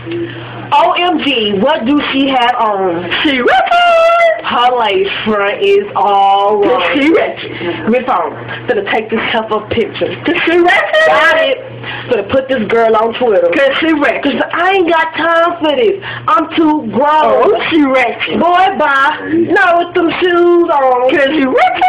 OMG, what do she have on? She ratchet. Her lace front is all wrong. She ratchet. With phone. Gonna take this heifer picture. She ratchet. Got it. Gonna put this girl on Twitter. Cause she ratchet. Cause I ain't got time for this. I'm too grown. Oh, she ratchet. Boy, bye. Not with them shoes on. Cause she ratchet.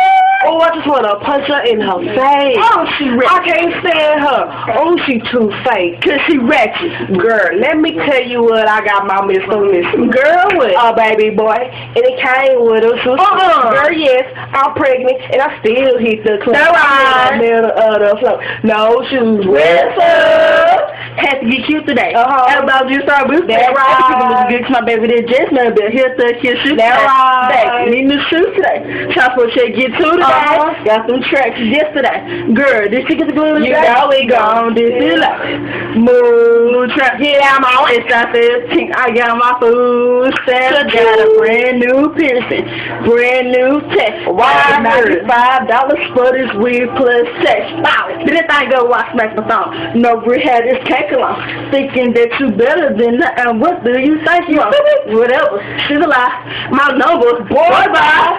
Oh, I just wanna punch her in her face. Oh, she ratchet. I can't stand her. Oh, she too fake. Cause she ratchet. Girl, let me tell you what I got my miss on this. Girl, what? Oh, baby boy. And it came with a shoe. Girl, yes, I'm pregnant and I still hit the club. No, In the middle of the floor. No shoes. What's up? Had to get cute today. About you start boosting. That right. Everything was good to my baby. That just made a bit. Here's the kiss shoes. That right. Back. Need new shoes today. Transport check get to today. Got some tracks yesterday. Girl, this shit is good. You know we gone. This is like move trap. Get out my way. Stop this. I got my food stamp. Got a brand new piercing. Brand new tech. Why $95 for this weed plus sex. Wow. Did this thing go watch smack my phone? No, we had this cake along. Thinking that you better than that. And what do you think you are? Whatever. She's a lie. My number. Boy, bye.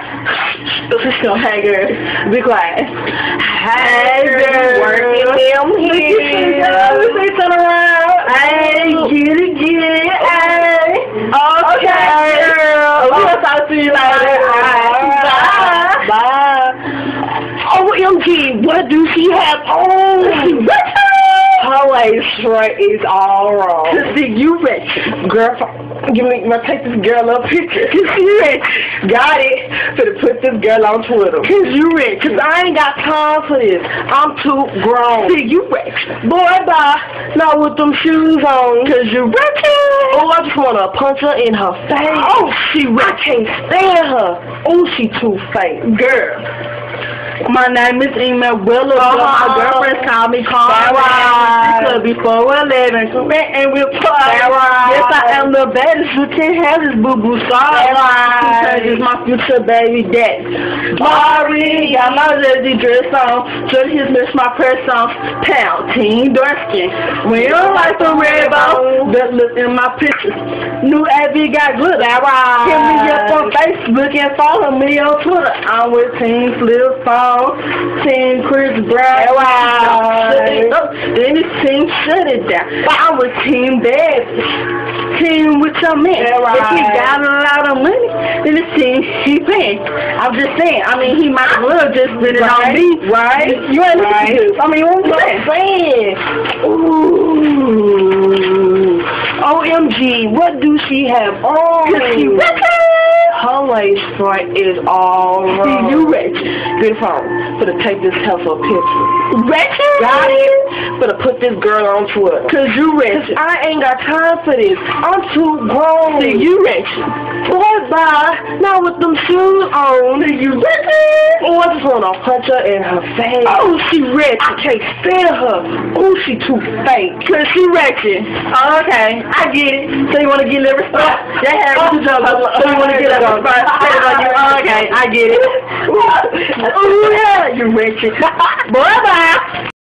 She's gonna hang her. Be quiet. Hey, girl. Working them here. They turn around. Hey, get it. Hey. Okay, girl. We'll talk to you later. Bye. Bye. OMG, what do she have on? Her lace front is all wrong. See, you rich. Girl, take this girl a picture. Cause you rich. Got it. Finna put this girl on Twitter. Cause you rich. Cause I ain't got time for this. I'm too grown. See, you rich. Boy, bye. Not with them shoes on. Cause you rich. Oh, I just wanna punch her in her face. Oh, she rich. I can't stand her. Oh, she too fake. Girl. My name is Ema Willow. My girlfriends call me Carl. Right. Before 11, come back and we'll play. Right. Yes, I am the baddest. You can't have this boo-boo star. Right. This is my future baby daddy. Mari, got my Jersey dress on. Just his miss my press on. Pound, Team Dorsky. We don't like the red bone. But look in my pictures. New AV got good. Right. Hit me up on Facebook and follow me on Twitter. I'm with Team Flip Phone. Team Chris Brown. Then it's Team Shut It Down. But I'm with Team Bad. Team with your man. If he got a lot of money, then it's Team He Paying. I'm just saying. I mean, he might as well just spend it on me. Right? You ain't right. I mean, what I'm saying? Ooh. OMG, what do she have on? She rich. Her lace front is all wrong. You rich. Good phone. Finna take this heifer picture. Rich? Got it. Finna put this girl on Twitter. Cause you rich. I ain't got time for this. I'm too grown. See, you rich. Boy, bye. Not with them shoes on. See, you rich. Oh, I just wanna punch her in her face. Oh, she rich. I can't stand her. Oh, she too fake. Cause she rich. Oh, okay. I get it. So you wanna get a little respect? Yeah, so you wanna get a respect? Okay, I get it. Ooh, yeah, you rich. Bye-bye.